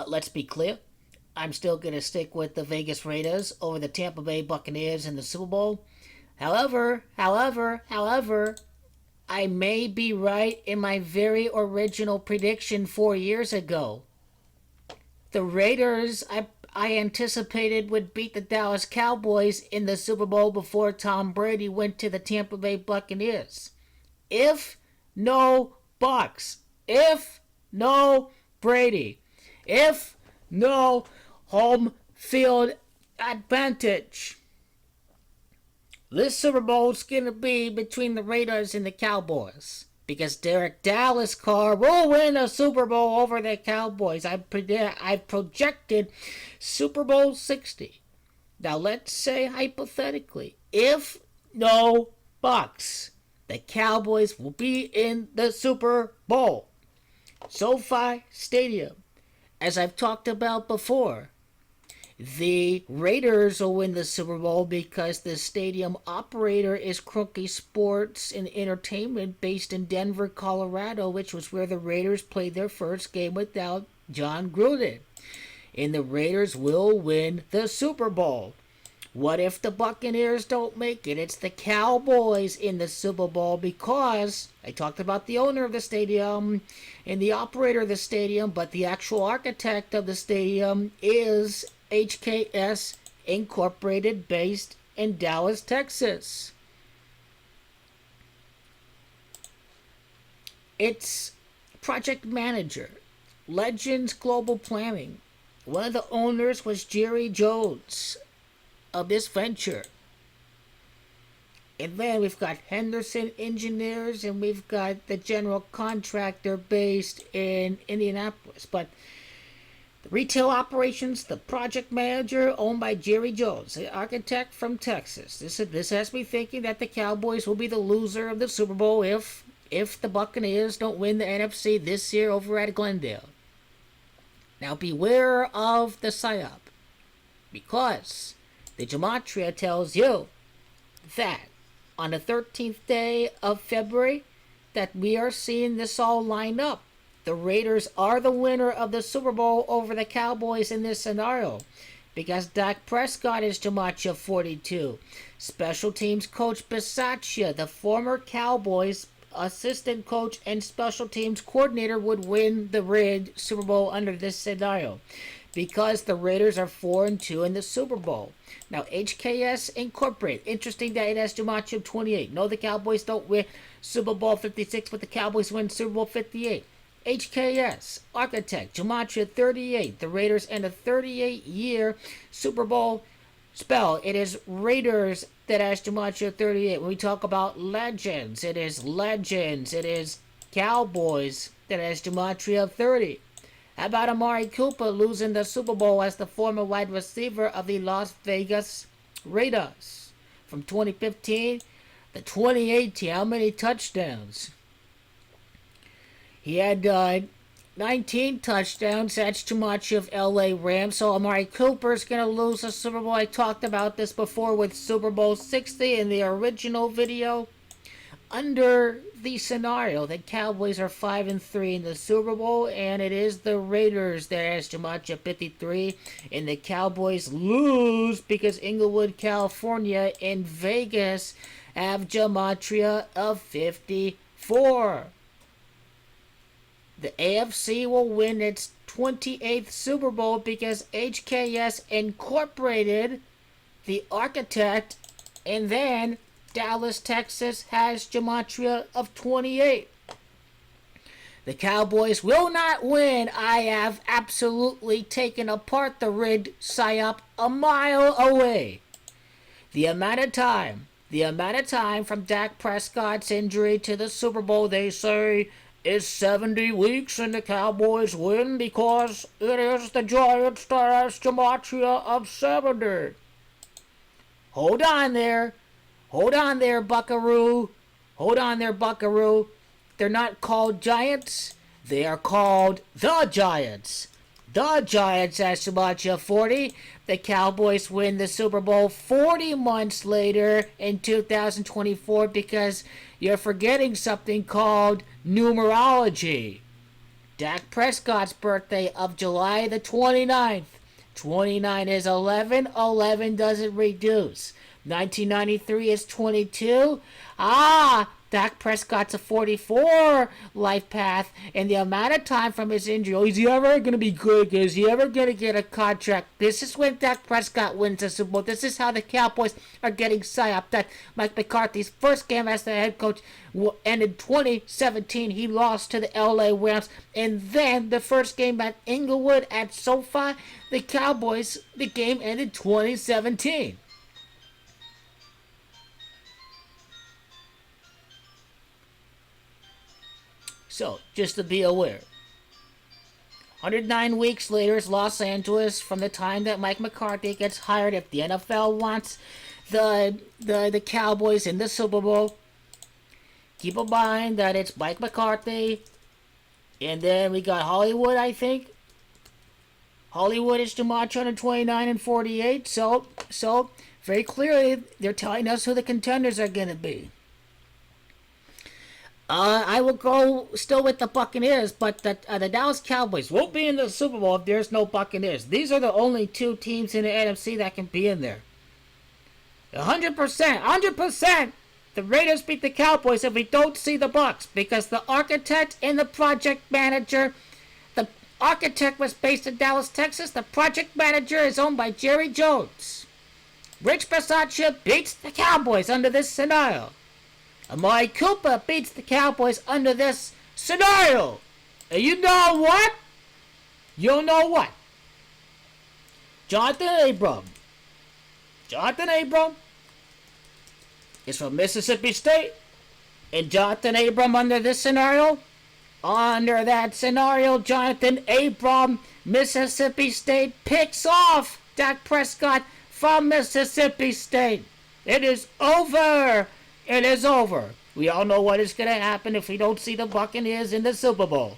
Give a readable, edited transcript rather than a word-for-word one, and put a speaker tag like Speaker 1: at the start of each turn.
Speaker 1: Let's be clear. I'm still going to stick with the Vegas Raiders over the Tampa Bay Buccaneers in the Super Bowl. However, I may be right in my very original prediction 4 years ago. The Raiders, I anticipated would beat the Dallas Cowboys in the Super Bowl before Tom Brady went to the Tampa Bay Buccaneers. If no Bucks, if no Brady, if no home field advantage, this Super Bowl is going to be between the Raiders and the Cowboys. Because Derek Dallas Carr will win a Super Bowl over the Cowboys. I've projected Super Bowl 60. Now let's say hypothetically, if no Bucks, the Cowboys will be in the Super Bowl. SoFi Stadium. As I've talked about before, the Raiders will win the Super Bowl because the stadium operator is Kroenke Sports and Entertainment based in Denver, Colorado, which was where the Raiders played their first game without John Gruden. And the Raiders will win the Super Bowl. What if the Buccaneers don't make it? It's the Cowboys in the Super Bowl because I talked about the owner of the stadium and the operator of the stadium, but the actual architect of the stadium is HKS Incorporated based in Dallas, Texas. Its project manager, Legends Global Planning. One of the owners was Jerry Jones of this venture. And then we've got Henderson Engineers and we've got the general contractor based in Indianapolis. But the retail operations, the project manager owned by Jerry Jones, the architect from Texas. This has me thinking that the Cowboys will be the loser of the Super Bowl if the Buccaneers don't win the NFC this year over at Glendale. Now beware of the psyop, because the gematria tells you that on the 13th day of February that we are seeing this all line up. The Raiders are the winner of the Super Bowl over the Cowboys in this scenario because Dak Prescott is gematria 42. Special teams coach Bisaccia, the former Cowboys assistant coach and special teams coordinator, would win the Raid Super Bowl under this scenario because the Raiders are 4-2 in the Super Bowl. Now, HKS Incorporated, interesting that it has gematria 28. No, the Cowboys don't win Super Bowl 56, but the Cowboys win Super Bowl 58. HKS, Architect, gematria 38. The Raiders end a 38-year Super Bowl spell. It is Raiders that has gematria 38. When we talk about legends, it is Legends. It is Cowboys that has gematria 30. How about Amari Cooper losing the Super Bowl as the former wide receiver of the Las Vegas Raiders? From 2015 to 2018, how many touchdowns? He had 19 touchdowns. That's too much of LA Rams. So Amari Cooper's going to lose the Super Bowl. I talked about this before with Super Bowl 60 in the original video. Under the scenario that Cowboys are 5-3 in the Super Bowl, and it is the Raiders that has gematria 53, and the Cowboys lose because Inglewood, California, and Vegas have gematria of 54. The AFC will win its 28th Super Bowl because HKS Incorporated, the architect, and then Dallas, Texas has gematria of 28. The Cowboys will not win. I have absolutely taken apart the rigged psyop a mile away. The amount of time from Dak Prescott's injury to the Super Bowl, they say, is 70 weeks, and the Cowboys win because it is the Giants that has gematria of 70. Hold on there, Buckaroo. They're not called Giants. They are called the Giants. The Giants has gematria 40. The Cowboys win the Super Bowl 40 months later in 2024 because you're forgetting something called numerology. Dak Prescott's birthday of July the 29th. 29 is 11. 11 doesn't reduce. 1993 is 22. Dak Prescott's a 44 life path, and the amount of time from his injury. Is he ever going to be good? Is he ever going to get a contract? This is when Dak Prescott wins the Super Bowl. This is how the Cowboys are getting psyoped. That Mike McCarthy's first game as the head coach ended 2017. He lost to the LA Rams, and then the first game at Inglewood at Sofi, the Cowboys, the game ended 2017. So, just to be aware, 109 weeks later is Los Angeles from the time that Mike McCarthy gets hired. If the NFL wants the Cowboys in the Super Bowl, keep in mind that it's Mike McCarthy, and then we got Hollywood, I think. Hollywood is to March 129 and 48, so very clearly they're telling us who the contenders are going to be. I will go still with the Buccaneers, but the Dallas Cowboys won't be in the Super Bowl if there's no Buccaneers. These are the only two teams in the NFC that can be in there. 100%. The Raiders beat the Cowboys if we don't see the Bucs, because the architect and the project manager, the architect was based in Dallas, Texas. The project manager is owned by Jerry Jones. Rich Bisaccia beats the Cowboys under this scenario. Amari Cooper beats the Cowboys under this scenario. And you know what? Jonathan Abram is from Mississippi State. And Jonathan Abram under this scenario, Jonathan Abram, Mississippi State, picks off Dak Prescott from Mississippi State. It is over. It is over. We all know what is going to happen if we don't see the Buccaneers in the Super Bowl.